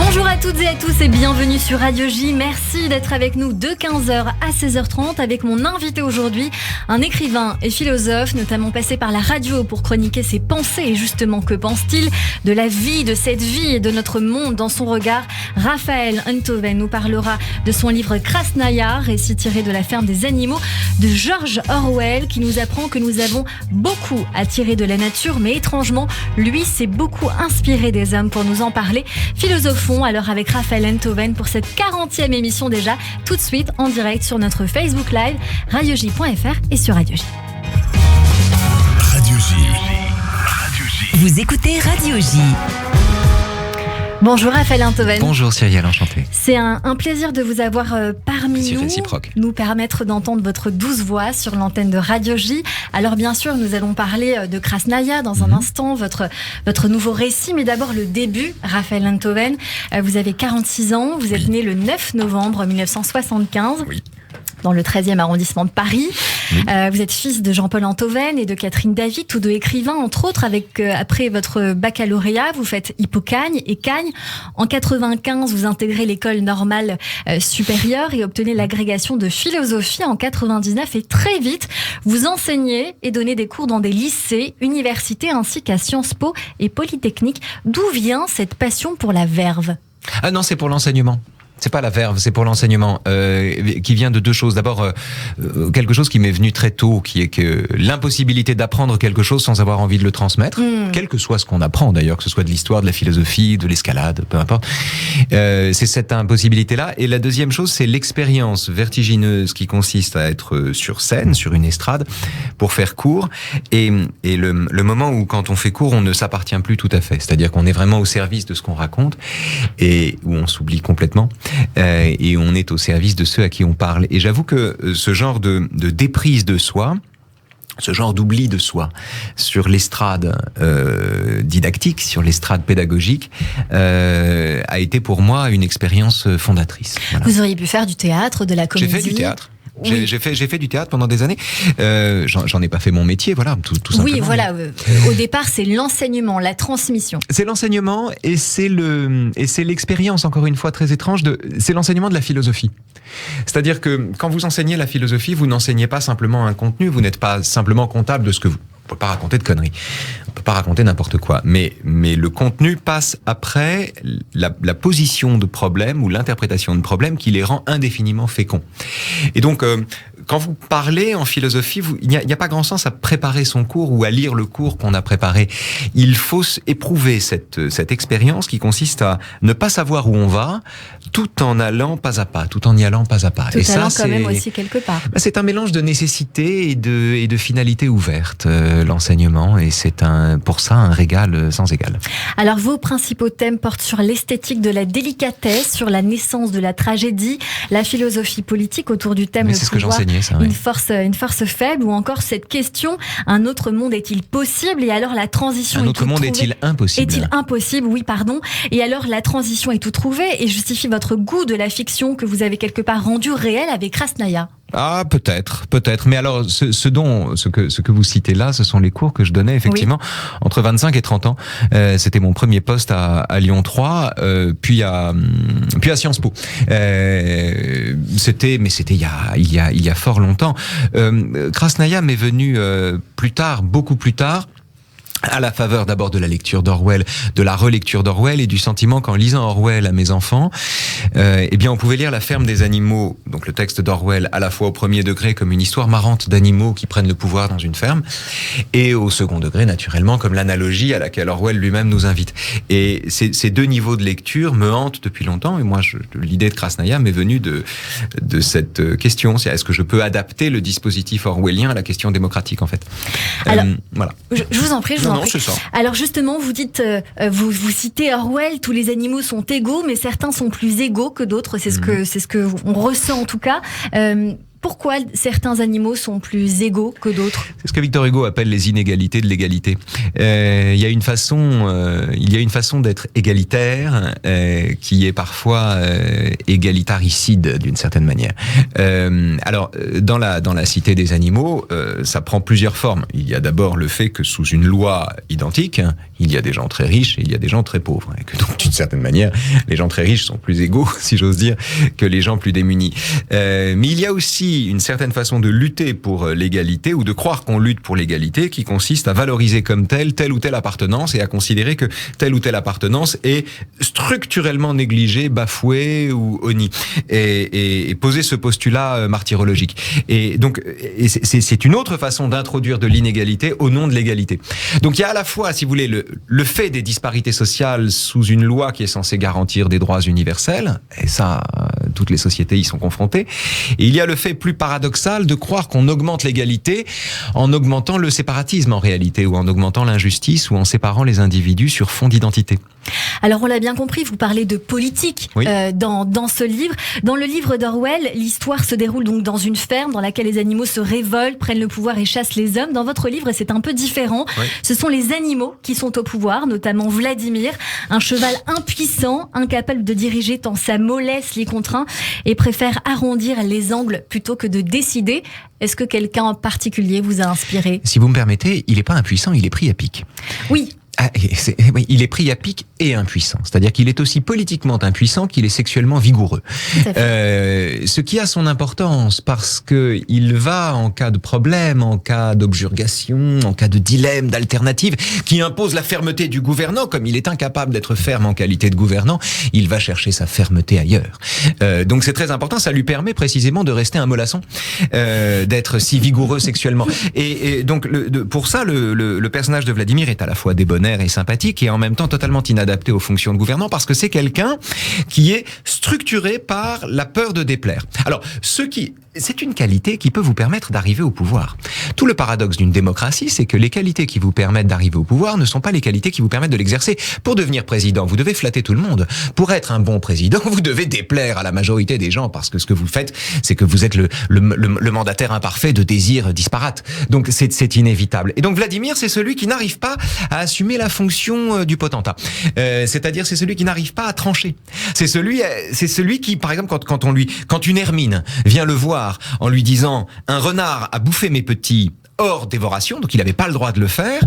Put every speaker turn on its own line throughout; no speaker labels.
Bonjour à toutes et à tous et bienvenue sur Radio J. Merci d'être avec nous de 15h à 16h30 avec mon invité aujourd'hui, un écrivain et philosophe, notamment passé par la radio pour chroniquer ses pensées. Et justement, que pense-t-il de la vie, de cette vie et de notre monde dans son regard? Raphaël Enthoven nous parlera de son livre Krasnaïa, récit tiré de La ferme des animaux de George Orwell, qui nous apprend que nous avons beaucoup à tirer de la nature, mais étrangement, lui s'est beaucoup inspiré des hommes. Pour nous en parler, philosophons alors avec Raphaël Enthoven pour cette 40e émission déjà, tout de suite en direct sur notre Facebook Live, radioj.fr et sur Radio J.
Radio J.
Vous écoutez Radio J.
Bonjour Raphaël Enthoven.
Bonjour Cyrielle, enchanté.
C'est un plaisir de vous avoir parmi nous,
réciproque.
Nous permettre d'entendre votre douce voix sur l'antenne de Radio J. Alors bien sûr, nous allons parler de Krasnaïa dans un instant, votre nouveau récit, mais d'abord le début. Raphaël Enthoven, vous avez 46 ans, vous êtes né le 9 novembre 1975.
Oui.
Dans le 13e arrondissement de Paris.
Oui.
Vous êtes fils de Jean-Paul Enthoven et de Catherine David, tous deux écrivains, entre autres. Après votre baccalauréat, vous faites Hippocagne et Cagne. En 95, vous intégrez l'école normale supérieure et obtenez l'agrégation de philosophie en 99. Et très vite, vous enseignez et donnez des cours dans des lycées, universités, ainsi qu'à Sciences Po et Polytechnique. D'où vient cette passion pour la verve ?
Ah non, c'est pour l'enseignement. C'est pas la verve, c'est pour l'enseignement, qui vient de deux choses. D'abord, quelque chose qui m'est venu très tôt, qui est que l'impossibilité d'apprendre quelque chose sans avoir envie de le transmettre, quel que soit ce qu'on apprend d'ailleurs, que ce soit de l'histoire, de la philosophie, de l'escalade, peu importe. C'est cette impossibilité-là. Et la deuxième chose, c'est l'expérience vertigineuse qui consiste à être sur scène, sur une estrade, pour faire cours. Et le moment où, quand on fait cours, on ne s'appartient plus tout à fait. C'est-à-dire qu'on est vraiment au service de ce qu'on raconte et où on s'oublie complètement. Et on est au service de ceux à qui on parle. Et j'avoue que ce genre de déprise de soi, ce genre d'oubli de soi sur l'estrade didactique, sur l'estrade pédagogique, a été pour moi une expérience fondatrice. Voilà.
Vous auriez pu faire du théâtre, de la comédie.
J'ai fait du théâtre.
Oui.
J'ai fait du théâtre pendant des années. J'en ai pas fait mon métier, voilà, tout simplement.
Oui, voilà. Au départ, c'est l'enseignement, la transmission.
C'est l'enseignement et c'est l'expérience, encore une fois très étrange, c'est l'enseignement de la philosophie. C'est-à-dire que quand vous enseignez la philosophie, vous n'enseignez pas simplement un contenu, vous n'êtes pas simplement comptable de ce que vous... On peut pas raconter de conneries. On peut pas raconter n'importe quoi. Mais le contenu passe après la position de problème ou l'interprétation de problème qui les rend indéfiniment féconds. Et donc, quand vous parlez en philosophie, il n'y a pas grand sens à préparer son cours ou à lire le cours qu'on a préparé. Il faut éprouver cette expérience qui consiste à ne pas savoir où on va, tout en allant pas à pas, tout en y allant pas à pas.
Tout
et
allant
ça,
quand même aussi quelque part.
C'est un mélange de nécessité et de finalité ouverte, l'enseignement, et c'est pour ça un régal sans égal.
Alors vos principaux thèmes portent sur l'esthétique de la délicatesse, sur la naissance de la tragédie, la philosophie politique autour du thème
Mais
le
c'est ce que
pouvoir,
j'enseignais, ça, oui.
une force faible, ou encore cette question, un autre monde est-il possible? Et alors la transition
Un autre monde est-il impossible?
Est-il impossible? Oui, pardon. Et alors la transition est tout trouvée et justifie votre goût de la fiction que vous avez quelque part rendu réel avec Krasnaïa.
Ah, peut-être. Mais alors, ce que vous citez là, ce sont les cours que je donnais, effectivement, entre 25 et 30 ans. C'était mon premier poste à Lyon 3, puis à Sciences Po. C'était il y a fort longtemps. Krasnaïa m'est venu plus tard, beaucoup plus tard, à la faveur d'abord de la lecture d'Orwell, de la relecture d'Orwell et du sentiment qu'en lisant Orwell à mes enfants, eh bien on pouvait lire La ferme des animaux, donc le texte d'Orwell, à la fois au premier degré comme une histoire marrante d'animaux qui prennent le pouvoir dans une ferme, et au second degré naturellement comme l'analogie à laquelle Orwell lui-même nous invite. Et ces deux niveaux de lecture me hantent depuis longtemps, et moi l'idée de Krasnaïa m'est venue de cette question, c'est est-ce que je peux adapter le dispositif orwellien à la question démocratique en fait.
Alors,
voilà.
Je vous en prie,
Non, c'est ça.
Alors justement, vous dites, vous citez Orwell, tous les animaux sont égaux, mais certains sont plus égaux que d'autres. C'est ce que on ressent en tout cas. pourquoi certains animaux sont plus égaux que d'autres?
C'est ce que Victor Hugo appelle les inégalités de l'égalité. Il y a une façon d'être égalitaire qui est parfois égalitaricide d'une certaine manière. Alors, dans la cité des animaux, ça prend plusieurs formes. Il y a d'abord le fait que sous une loi identique, il y a des gens très riches et il y a des gens très pauvres. Et que donc, d'une certaine manière, les gens très riches sont plus égaux, si j'ose dire, que les gens plus démunis. Mais il y a aussi une certaine façon de lutter pour l'égalité ou de croire qu'on lutte pour l'égalité qui consiste à valoriser comme telle ou telle appartenance et à considérer que telle ou telle appartenance est structurellement négligée, bafouée ou honnie. Et poser ce postulat martyrologique. Et donc, c'est une autre façon d'introduire de l'inégalité au nom de l'égalité. Donc il y a à la fois, si vous voulez, le fait des disparités sociales sous une loi qui est censée garantir des droits universels, et ça, toutes les sociétés y sont confrontées. Et il y a le fait plus paradoxal de croire qu'on augmente l'égalité en augmentant le séparatisme en réalité, ou en augmentant l'injustice, ou en séparant les individus sur fond d'identité.
Alors on l'a bien compris, vous parlez de politique
oui.
Dans ce livre. Dans le livre d'Orwell, l'histoire se déroule donc dans une ferme dans laquelle les animaux se révoltent, prennent le pouvoir et chassent les hommes. Dans votre livre, c'est un peu différent. Oui. Ce sont les animaux qui sont au pouvoir, notamment Vladimir, un cheval impuissant, incapable de diriger tant sa mollesse l'y contraint et préfère arrondir les angles plutôt que de décider. Est-ce que quelqu'un en particulier vous a inspiré?
Si vous me permettez, il n'est pas impuissant, il est pris à pic.
Oui.
Oui, il est pris à pic et impuissant. C'est-à-dire qu'il est aussi politiquement impuissant qu'il est sexuellement vigoureux. Ce qui a son importance parce que il va, en cas de problème, en cas d'objurgation, en cas de dilemme, d'alternative, qui impose la fermeté du gouvernant, comme il est incapable d'être ferme en qualité de gouvernant, il va chercher sa fermeté ailleurs. Donc c'est très important, ça lui permet précisément de rester un mollasson, d'être si vigoureux sexuellement. Et donc pour ça, le personnage de Vladimir est à la fois débonnaire et sympathique et en même temps totalement inadapté aux fonctions de gouvernant parce que c'est quelqu'un qui est structuré par la peur de déplaire. Alors, c'est une qualité qui peut vous permettre d'arriver au pouvoir. Tout le paradoxe d'une démocratie, c'est que les qualités qui vous permettent d'arriver au pouvoir ne sont pas les qualités qui vous permettent de l'exercer. Pour devenir président, vous devez flatter tout le monde. Pour être un bon président, vous devez déplaire à la majorité des gens parce que ce que vous faites, c'est que vous êtes le mandataire imparfait de désirs disparates. Donc c'est inévitable. Et donc Vladimir, c'est celui qui n'arrive pas à assumer la fonction du potentat. C'est-à-dire c'est celui qui n'arrive pas à trancher. C'est celui qui, par exemple, quand une hermine vient le voir en lui disant « un renard a bouffé mes petits hors dévoration », donc il n'avait pas le droit de le faire,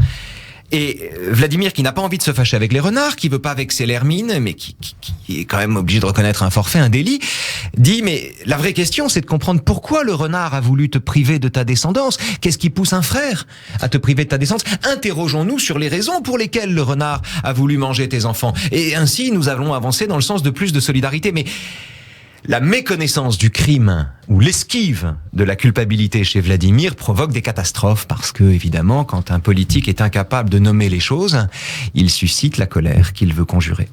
et Vladimir, qui n'a pas envie de se fâcher avec les renards, qui veut pas vexer l'hermine, mais qui est quand même obligé de reconnaître un forfait, un délit, dit « mais la vraie question, c'est de comprendre pourquoi le renard a voulu te priver de ta descendance. Qu'est-ce qui pousse un frère à te priver de ta descendance? Interrogeons-nous sur les raisons pour lesquelles le renard a voulu manger tes enfants. Et ainsi, nous allons avancer dans le sens de plus de solidarité. » Mais la méconnaissance du crime ou l'esquive de la culpabilité chez Vladimir provoque des catastrophes parce que, évidemment, quand un politique est incapable de nommer les choses, il suscite la colère qu'il veut conjurer.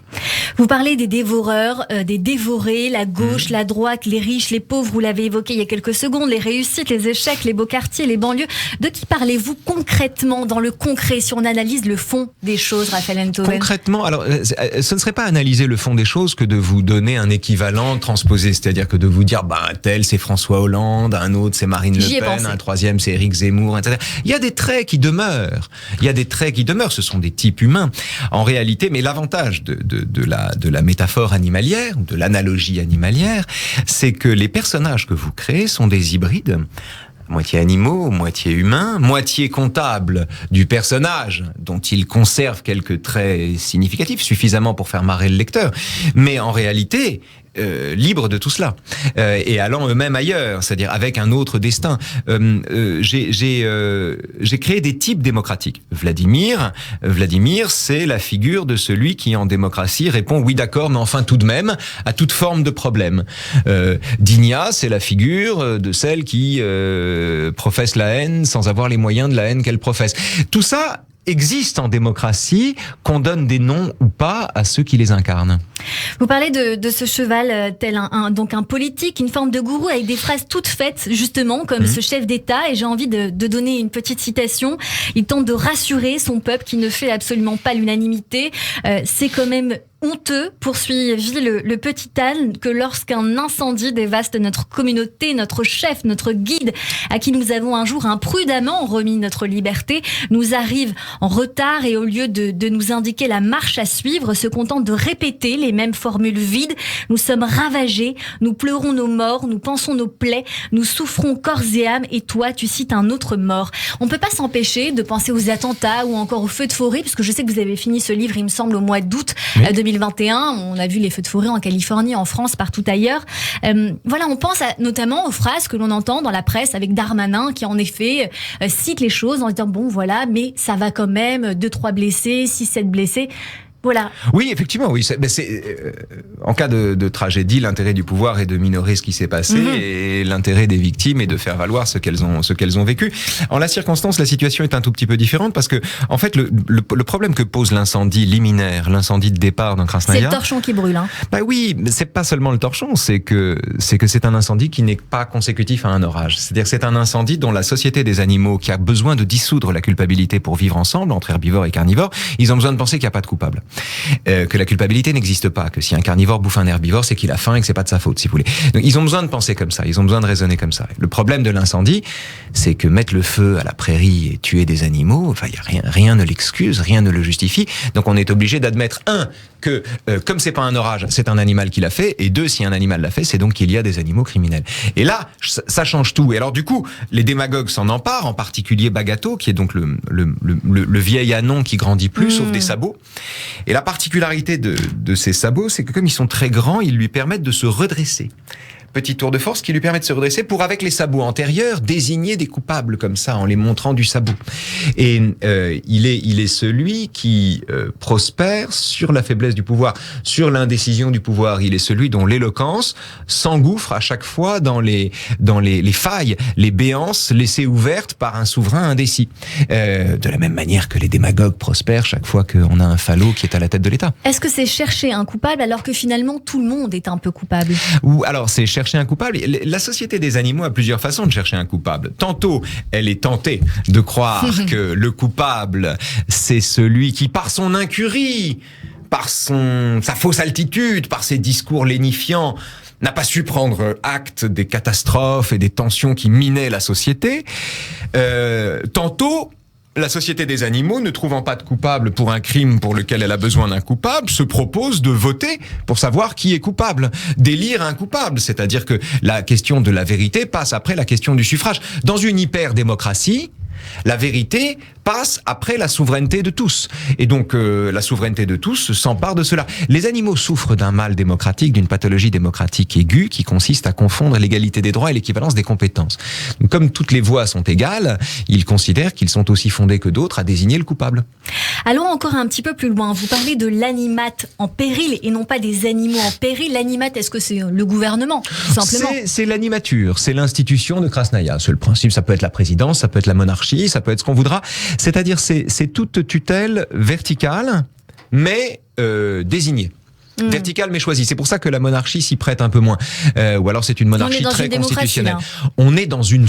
Vous parlez des dévoreurs, des dévorés, la gauche, la droite, les riches, les pauvres, vous l'avez évoqué il y a quelques secondes, les réussites, les échecs, les beaux quartiers, les banlieues. De qui parlez-vous concrètement, dans le concret, si on analyse le fond des choses, Raphaël Enthoven? Concrètement,
alors, ce ne serait pas analyser le fond des choses que de vous donner un équivalent transposé. C'est-à-dire que de vous dire, un tel c'est François Hollande, un autre c'est Marine Le Pen, un troisième c'est Éric Zemmour, etc. Il y a des traits qui demeurent. Ce sont des types humains. En réalité, mais l'avantage de la métaphore animalière, de l'analogie animalière, c'est que les personnages que vous créez sont des hybrides. Moitié animaux, moitié humains, moitié comptable du personnage, dont il conserve quelques traits significatifs, suffisamment pour faire marrer le lecteur. Mais en réalité, libres de tout cela, et allant eux-mêmes ailleurs, c'est-à-dire avec un autre destin. J'ai créé des types démocratiques. Vladimir, c'est la figure de celui qui, en démocratie, répond oui d'accord, mais enfin tout de même à toute forme de problème. Digna, c'est la figure de celle qui professe la haine sans avoir les moyens de la haine qu'elle professe. Tout ça existe en démocratie, qu'on donne des noms ou pas à ceux qui les incarnent.
Vous parlez de ce cheval tel donc un politique, une forme de gourou avec des phrases toutes faites justement comme ce chef d'État, et j'ai envie de donner une petite citation. Il tente de rassurer son peuple qui ne fait absolument pas l'unanimité. C'est quand même honteux, poursuivit le petit âne, que lorsqu'un incendie dévaste notre communauté, notre chef, notre guide, à qui nous avons un jour imprudemment remis notre liberté, nous arrive en retard et au lieu de nous indiquer la marche à suivre, se contente de répéter les mêmes formules vides. Nous sommes ravagés, nous pleurons nos morts, nous pensons nos plaies, nous souffrons corps et âme, et toi, tu cites un autre mort. On ne peut pas s'empêcher de penser aux attentats ou encore aux feux de forêt, puisque je sais que vous avez fini ce livre, il me semble, au mois d'août 2021. On a vu les feux de forêt en Californie, en France, partout ailleurs. Voilà, on pense notamment aux phrases que l'on entend dans la presse avec Darmanin, qui en effet cite les choses en disant bon voilà, mais ça va quand même, 2-3 blessés, 6-7 blessés. Voilà.
Oui, effectivement, oui. En cas de tragédie, l'intérêt du pouvoir est de minorer ce qui s'est passé et l'intérêt des victimes est de faire valoir ce qu'elles ont vécu. En la circonstance, la situation est un tout petit peu différente parce que, en fait, le problème que pose l'incendie liminaire, l'incendie de départ dans Krasnaïa.
C'est le torchon qui brûle, hein.
Bah oui, mais c'est pas seulement le torchon, c'est que c'est un incendie qui n'est pas consécutif à un orage. C'est-à-dire que c'est un incendie dont la société des animaux, qui a besoin de dissoudre la culpabilité pour vivre ensemble entre herbivores et carnivores, ils ont besoin de penser qu'il n'y a pas de coupable. Que la culpabilité n'existe pas, que si un carnivore bouffe un herbivore, c'est qu'il a faim et que c'est pas de sa faute, si vous voulez. Donc ils ont besoin de penser comme ça, ils ont besoin de raisonner comme ça. Le problème de l'incendie, c'est que mettre le feu à la prairie et tuer des animaux, enfin, rien ne l'excuse, rien ne le justifie. Donc on est obligé d'admettre, que comme c'est pas un orage, c'est un animal qui l'a fait, et 2, si un animal l'a fait, c'est donc qu'il y a des animaux criminels. Et là, ça change tout. Et alors du coup, les démagogues s'en emparent, en particulier Bagato, qui est donc le vieil anon qui grandit plus, sauf des sabots. Et la particularité de ces sabots, c'est que comme ils sont très grands, ils lui permettent de se redresser. Petit tour de force qui lui permet de se redresser pour, avec les sabots antérieurs, désigner des coupables comme ça, en les montrant du sabot. Et il est celui qui prospère sur la faiblesse du pouvoir, sur l'indécision du pouvoir. Il est celui dont l'éloquence s'engouffre à chaque fois dans les failles, les béances laissées ouvertes par un souverain indécis. De la même manière que les démagogues prospèrent chaque fois qu'on a un falot qui est à la tête de l'État.
Est-ce que c'est chercher un coupable alors que finalement tout le monde est un peu coupable ?
Ou alors c'est chercher un coupable. La société des animaux a plusieurs façons de chercher un coupable. Tantôt, elle est tentée de croire que le coupable, c'est celui qui, par son incurie, par sa fausse altitude, par ses discours lénifiants, n'a pas su prendre acte des catastrophes et des tensions qui minaient la société. Tantôt, la société des animaux, ne trouvant pas de coupable pour un crime pour lequel elle a besoin d'un coupable, se propose de voter pour savoir qui est coupable, d'élire un coupable. C'est-à-dire que la question de la vérité passe après la question du suffrage. Dans une hyper-démocratie, la vérité passe après la souveraineté de tous. Et donc, la souveraineté de tous s'empare de cela. Les animaux souffrent d'un mal démocratique, d'une pathologie démocratique aiguë qui consiste à confondre l'égalité des droits et l'équivalence des compétences. Donc, comme toutes les voix sont égales, ils considèrent qu'ils sont aussi fondés que d'autres à désigner le coupable.
Allons encore un petit peu plus loin. Vous parlez de l'animate en péril et non pas des animaux en péril. L'animate, est-ce que c'est le gouvernement, tout simplement ?
C'est l'animature, c'est l'institution de Krasnaïa. C'est le principe, ça peut être la présidence, ça peut être la monarchie, ça peut être ce qu'on voudra. C'est-à-dire, c'est toute tutelle verticale, mais désignée. Verticale mais choisie. C'est pour ça que la monarchie s'y prête un peu moins. Ou alors c'est une monarchie très constitutionnelle. On est dans une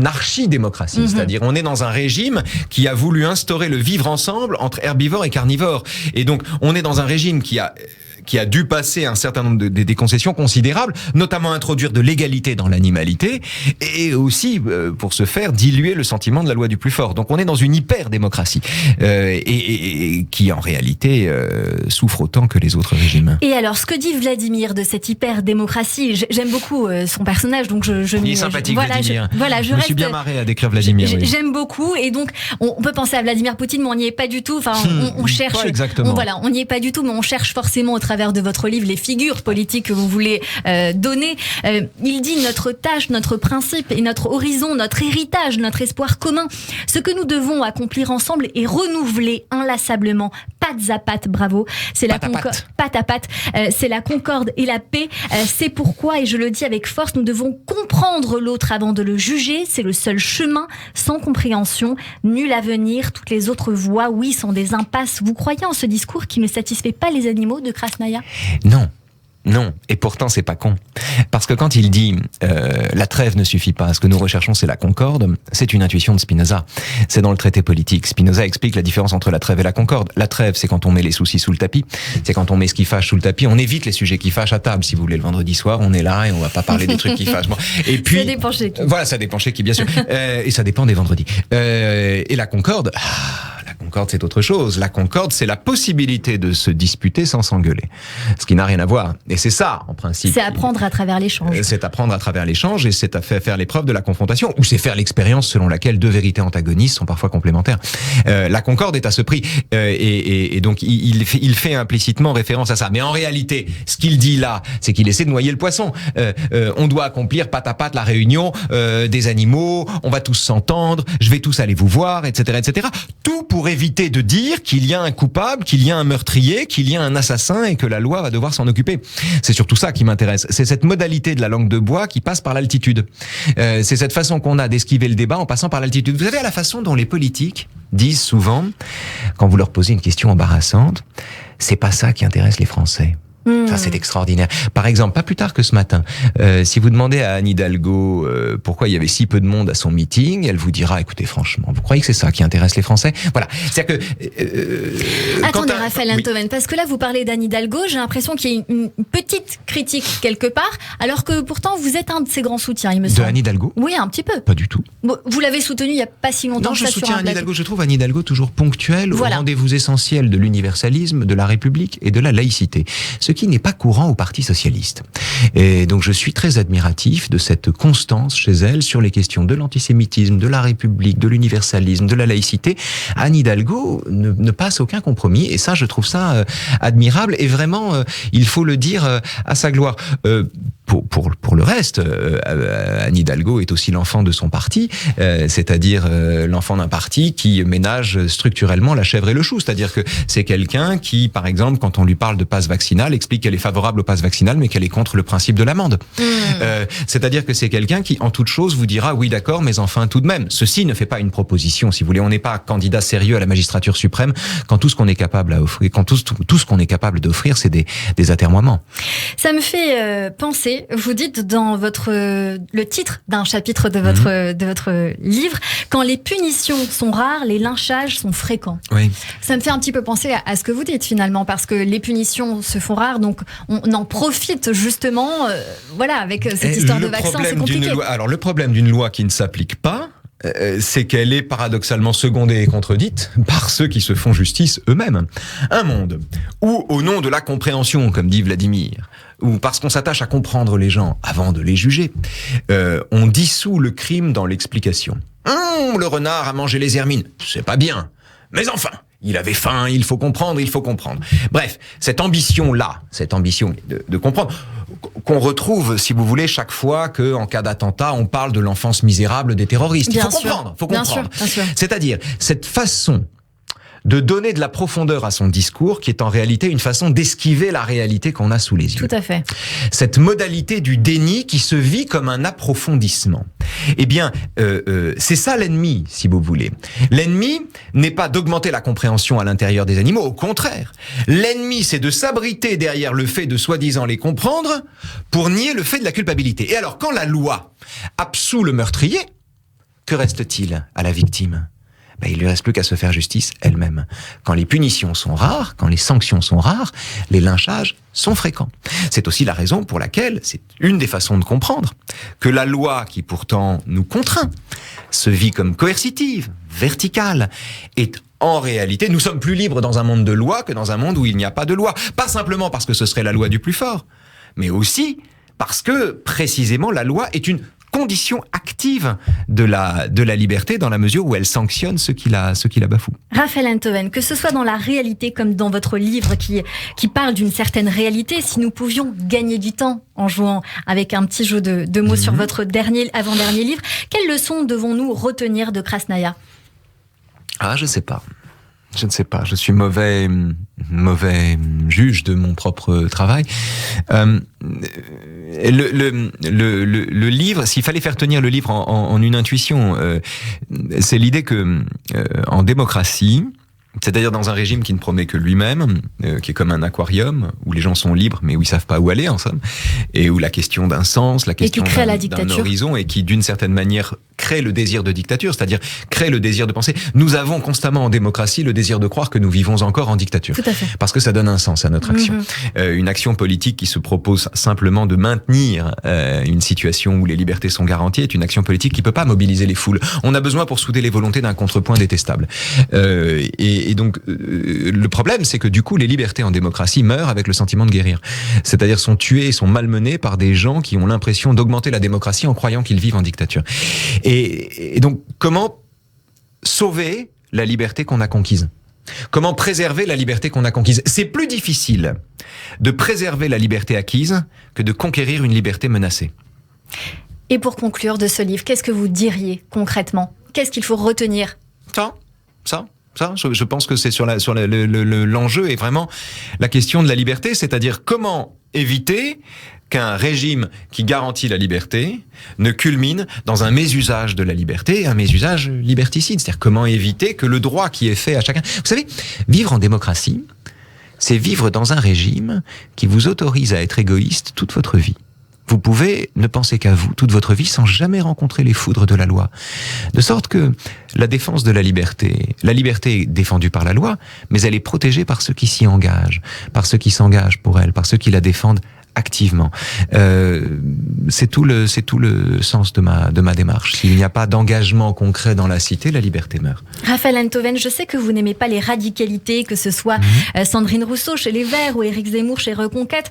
archidémocratie, c'est-à-dire on est dans un régime qui a voulu instaurer le vivre ensemble entre herbivores et carnivores. Et donc on est dans un régime qui a dû passer un certain nombre des concessions considérables, notamment introduire de l'égalité dans l'animalité, et aussi, pour ce faire, diluer le sentiment de la loi du plus fort. Donc on est dans une hyper-démocratie, et qui en réalité souffre autant que les autres régimes.
Et alors, ce que dit Vladimir de cette hyper-démocratie, j'aime beaucoup son personnage, donc
il est sympathique, Vladimir. Je me suis bien marré à décrire Vladimir.
J'aime beaucoup, et donc on peut penser à Vladimir Poutine, mais on n'y est pas du tout. Enfin, on cherche.
Pas exactement.
On n'y est pas du tout, mais on cherche forcément au travers de votre livre les figures politiques que vous voulez donner. Il dit notre tâche, notre principe et notre horizon, notre héritage, notre espoir commun. Ce que nous devons accomplir ensemble est renouveler inlassablement, pattes à pattes, bravo. C'est la patte à patte. C'est la concorde et la paix. C'est pourquoi, et je le dis avec force, nous devons comprendre l'autre avant de le juger. C'est le seul chemin. Sans compréhension, nul avenir. Toutes les autres voies, oui, sont des impasses. Vous croyez en ce discours qui ne satisfait pas les animaux de Krasnaïa ?
Non. Non, et pourtant c'est pas con. Parce que quand il dit la trêve ne suffit pas, ce que nous recherchons c'est la concorde, c'est une intuition de Spinoza. C'est dans le traité politique. Spinoza explique la différence entre la trêve et la concorde. La trêve, c'est quand on met les soucis sous le tapis, c'est quand on met ce qui fâche sous le tapis, on évite les sujets qui fâchent à table. Si vous voulez, le vendredi soir, on est là et on va pas parler des trucs qui fâchent. Bon. Et puis,
ça dépend chez qui.
Voilà, ça dépend chez qui, bien sûr. Et ça dépend des vendredis. Et la concorde... La concorde, c'est autre chose. La concorde, c'est la possibilité de se disputer sans s'engueuler. Ce qui n'a rien à voir. Et c'est ça, en principe.
C'est apprendre à travers l'échange.
C'est apprendre à travers l'échange et c'est à faire l'épreuve de la confrontation. Ou c'est faire l'expérience selon laquelle deux vérités antagonistes sont parfois complémentaires. La concorde est à ce prix. Et donc, il fait implicitement référence à ça. Mais en réalité, ce qu'il dit là, c'est qu'il essaie de noyer le poisson. On doit accomplir patte à patte la réunion des animaux, on va tous s'entendre, je vais tous aller vous voir, etc., etc. Tout pour éviter de dire qu'il y a un coupable, qu'il y a un meurtrier, qu'il y a un assassin et que la loi va devoir s'en occuper. C'est surtout ça qui m'intéresse. C'est cette modalité de la langue de bois qui passe par l'altitude. C'est cette façon qu'on a d'esquiver le débat en passant par l'altitude. Vous savez, à la façon dont les politiques disent souvent, quand vous leur posez une question embarrassante, c'est pas ça qui intéresse les Français. Ça, c'est extraordinaire. Par exemple, pas plus tard que ce matin, si vous demandez à Anne Hidalgo pourquoi il y avait si peu de monde à son meeting, elle vous dira, écoutez, franchement, vous croyez que c'est ça qui intéresse les Français? Voilà. C'est-à-dire que...
Attendez, Raphaël Enthoven, parce que là, vous parlez d'Anne Hidalgo, j'ai l'impression qu'il y a une petite critique quelque part, alors que pourtant, vous êtes un de ses grands soutiens, il me semble.
De Anne Hidalgo?
Oui, un petit peu.
Pas du tout.
Vous l'avez soutenue il n'y a pas si longtemps.
Non, je soutiens Anne Hidalgo. Je trouve Anne Hidalgo toujours ponctuelle au rendez-vous essentiel de l'universalisme, de la République et de la laïcité. Ce qui n'est pas courant au Parti socialiste. Et donc je suis très admiratif de cette constance chez elle sur les questions de l'antisémitisme, de la République, de l'universalisme, de la laïcité. Anne Hidalgo ne passe aucun compromis et ça, je trouve ça admirable et vraiment, il faut le dire à sa gloire. Pour le reste, Anne Hidalgo est aussi l'enfant de son parti, c'est-à-dire l'enfant d'un parti qui ménage structurellement la chèvre et le chou. C'est-à-dire que c'est quelqu'un qui, par exemple, quand on lui parle de passe vaccinal, explique qu'elle est favorable au passe vaccinal, mais qu'elle est contre le principe de l'amende. C'est-à-dire que c'est quelqu'un qui, en toute chose, vous dira oui, d'accord, mais enfin tout de même. Ceci ne fait pas une proposition, si vous voulez. On n'est pas candidat sérieux à la magistrature suprême quand tout ce qu'on est capable à offrir, quand tout ce qu'on est capable d'offrir, c'est des atermoiements.
Ça me fait penser. Vous dites dans le titre d'un chapitre de votre livre, quand les punitions sont rares, les lynchages sont fréquents.
Oui.
Ça me fait un petit peu penser à ce que vous dites finalement, parce que les punitions se font rares, donc on en profite justement, avec cette histoire de vaccin, c'est compliqué.
Alors le problème d'une loi qui ne s'applique pas, c'est qu'elle est paradoxalement secondée et contredite par ceux qui se font justice eux-mêmes. Un monde où, au nom de la compréhension, comme dit Vladimir, ou parce qu'on s'attache à comprendre les gens avant de les juger, on dissout le crime dans l'explication. Le renard a mangé les hermines, c'est pas bien, mais enfin, il avait faim, il faut comprendre. Bref, cette ambition de comprendre, qu'on retrouve, si vous voulez, chaque fois qu'en cas d'attentat, on parle de l'enfance misérable des terroristes. Il faut comprendre. Bien sûr. C'est-à-dire, cette façon de donner de la profondeur à son discours, qui est en réalité une façon d'esquiver la réalité qu'on a sous les yeux.
Tout à fait.
Cette modalité du déni qui se vit comme un approfondissement. Eh bien, c'est ça l'ennemi, si vous voulez. L'ennemi n'est pas d'augmenter la compréhension à l'intérieur des animaux, au contraire. L'ennemi, c'est de s'abriter derrière le fait de soi-disant les comprendre pour nier le fait de la culpabilité. Et alors, quand la loi absout le meurtrier, que reste-t-il à la victime ? Il lui reste plus qu'à se faire justice elle-même. Quand les punitions sont rares, quand les sanctions sont rares, les lynchages sont fréquents. C'est aussi la raison pour laquelle, c'est une des façons de comprendre, que la loi qui pourtant nous contraint, se vit comme coercitive, verticale, et en réalité, nous sommes plus libres dans un monde de loi que dans un monde où il n'y a pas de loi. Pas simplement parce que ce serait la loi du plus fort, mais aussi parce que, précisément, la loi est une condition active de la liberté dans la mesure où elle sanctionne ceux qui la bafouent.
Raphaël Enthoven, que ce soit dans la réalité comme dans votre livre qui parle d'une certaine réalité, si nous pouvions gagner du temps en jouant avec un petit jeu de mots sur votre avant-dernier livre, quelles leçons devons-nous retenir de Krasnaïa ?
Je ne sais pas. Je suis mauvais juge de mon propre travail. Le livre, s'il fallait faire tenir le livre en une intuition, c'est l'idée que en démocratie, C'est-à-dire dans un régime qui ne promet que lui-même, qui est comme un aquarium, où les gens sont libres, mais où ils savent pas où aller, en somme, et où la question d'un sens, la question d'un horizon, et qui, d'une certaine manière, crée le désir de dictature, c'est-à-dire crée le désir de penser. Nous avons constamment en démocratie le désir de croire que nous vivons encore en dictature.
Tout à fait.
Parce que ça donne un sens à notre action. Une action politique qui se propose simplement de maintenir une situation où les libertés sont garanties est une action politique qui peut pas mobiliser les foules. On a besoin pour souder les volontés d'un contrepoint détestable. Et donc, le problème, c'est que du coup, les libertés en démocratie meurent avec le sentiment de guérir. C'est-à-dire sont tuées et sont malmenées par des gens qui ont l'impression d'augmenter la démocratie en croyant qu'ils vivent en dictature. Et donc, comment sauver la liberté qu'on a conquise ? Comment préserver la liberté qu'on a conquise ? C'est plus difficile de préserver la liberté acquise que de conquérir une liberté menacée.
Et pour conclure de ce livre, qu'est-ce que vous diriez concrètement ? Qu'est-ce qu'il faut retenir ?
Ça, je pense que c'est sur l'enjeu est vraiment la question de la liberté, c'est-à-dire comment éviter qu'un régime qui garantit la liberté ne culmine dans un mésusage de la liberté, un mésusage liberticide. C'est-à-dire comment éviter que le droit qui est fait à chacun... Vous savez, vivre en démocratie, c'est vivre dans un régime qui vous autorise à être égoïste toute votre vie. Vous pouvez ne penser qu'à vous toute votre vie sans jamais rencontrer les foudres de la loi. De sorte que la défense de la liberté est défendue par la loi, mais elle est protégée par ceux qui s'y engagent, par ceux qui s'engagent pour elle, par ceux qui la défendent activement. C'est tout le sens de ma démarche. S'il n'y a pas d'engagement concret dans la cité, la liberté meurt.
Raphaël Enthoven, je sais que vous n'aimez pas les radicalités, que ce soit Sandrine Rousseau chez Les Verts ou Éric Zemmour chez Reconquête.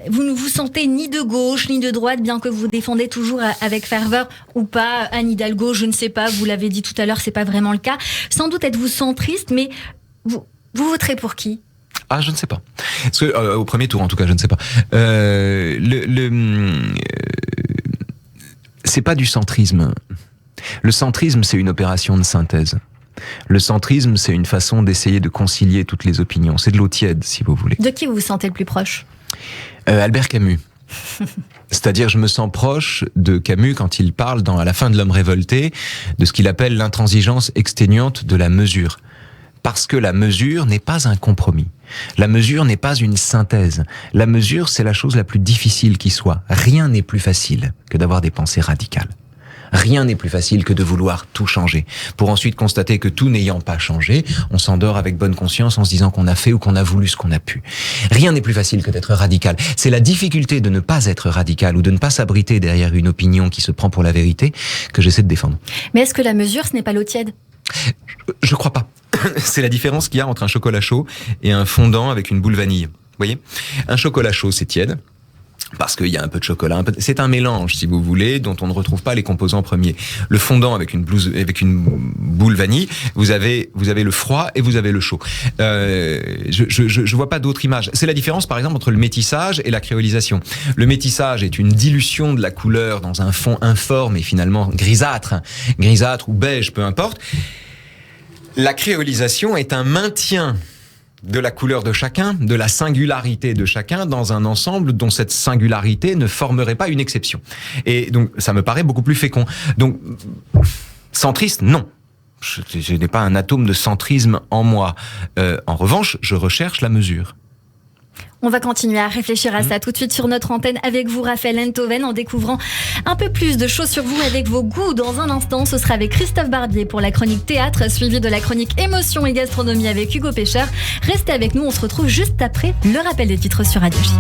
Vous ne vous sentez ni de gauche ni de droite, bien que vous défendez toujours avec ferveur ou pas Anne Hidalgo, je ne sais pas, vous l'avez dit tout à l'heure, c'est pas vraiment le cas. Sans doute êtes-vous centriste, mais vous voterez pour qui ?
Ah, je ne sais pas. Parce que, au premier tour, en tout cas, je ne sais pas. C'est pas du centrisme. Le centrisme, c'est une opération de synthèse. Le centrisme, c'est une façon d'essayer de concilier toutes les opinions. C'est de l'eau tiède, si vous voulez.
De qui vous vous sentez le plus proche ?
Albert Camus. C'est-à-dire, je me sens proche de Camus quand il parle, à la fin de L'Homme révolté, de ce qu'il appelle l'intransigeance exténuante de la mesure. Parce que la mesure n'est pas un compromis. La mesure n'est pas une synthèse. La mesure, c'est la chose la plus difficile qui soit. Rien n'est plus facile que d'avoir des pensées radicales. Rien n'est plus facile que de vouloir tout changer. Pour ensuite constater que tout n'ayant pas changé, on s'endort avec bonne conscience en se disant qu'on a fait ou qu'on a voulu ce qu'on a pu. Rien n'est plus facile que d'être radical. C'est la difficulté de ne pas être radical ou de ne pas s'abriter derrière une opinion qui se prend pour la vérité que j'essaie de défendre.
Mais est-ce que la mesure, ce n'est pas l'eau tiède ?
Je crois pas. C'est la différence qu'il y a entre un chocolat chaud et un fondant avec une boule vanille. Vous voyez ? Un chocolat chaud, c'est tiède. Parce qu'il y a un peu de chocolat, c'est un mélange, si vous voulez, dont on ne retrouve pas les composants premiers. Le fondant avec une boule vanille, vous avez le froid et vous avez le chaud. Je vois pas d'autre image. C'est la différence, par exemple, entre le métissage et la créolisation. Le métissage est une dilution de la couleur dans un fond informe et finalement grisâtre ou beige, peu importe. La créolisation est un maintien de la couleur de chacun, de la singularité de chacun dans un ensemble dont cette singularité ne formerait pas une exception. Et donc, ça me paraît beaucoup plus fécond. Donc, centriste, non. Je n'ai pas un atome de centrisme en moi. En revanche, je recherche la mesure.
On va continuer à réfléchir à ça tout de suite sur notre antenne avec vous, Raphaël Enthoven, en découvrant un peu plus de choses sur vous avec vos goûts. Dans un instant, ce sera avec Christophe Barbier pour la chronique théâtre, suivi de la chronique émotion et gastronomie avec Hugo Pécheur. Restez avec nous, on se retrouve juste après le rappel des titres sur Radio J.